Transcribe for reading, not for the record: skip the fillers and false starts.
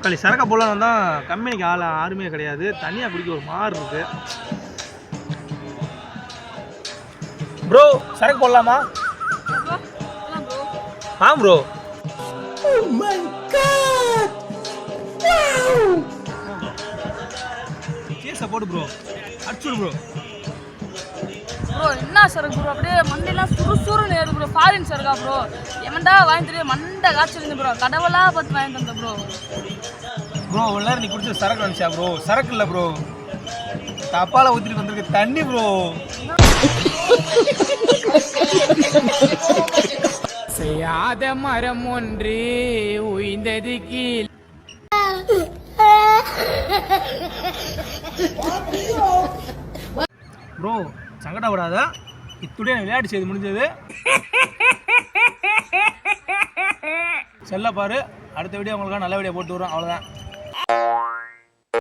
களி சரக்கை போடலாம் தான் கம்பெனிக்கு யாருமே கிடையாது. தனியாக குடிக்க ஒரு மாறு இருக்கு. ப்ரோ சரக்கு போடலாமா? ஆ ப்ரோ. கேஸை போடு ப்ரோ, அடிச்சுடு ப்ரோ. ப்ரோ என்ன சரக்கு ப்ரோ, அப்படியே மண்டையெல்லாம் சுறுசுறுன்னு ஏறு ப்ரோ. ஃபாரின் சரக்கா ப்ரோ, எவன்டா வாங்கி தெரியும் மண்டை காய்ச்சிருந்து ப்ரோ. கடவுளா பார்த்து வாங்கி தந்த ப்ரோ. ப்ரோ ஒரு நேரம் நீ குடிச்ச சரக்கு நினச்சா ப்ரோ? சரக்கு இல்லை ப்ரோ, தப்பால ஊற்றிட்டு வந்திருக்கு தண்ணி ப்ரோ. செய்யாத மரம் ஒன்று உயிர்ந்தது கீழ். ப்ரோ சங்கடப்படாத, இத்துடைய விளையாட்டு செய்து முடிஞ்சது. செல்ல பாரு, அடுத்த வீடியோ உங்களுக்காக நல்ல வீடியோ போட்டு வரோம். அவ்வளோதான்.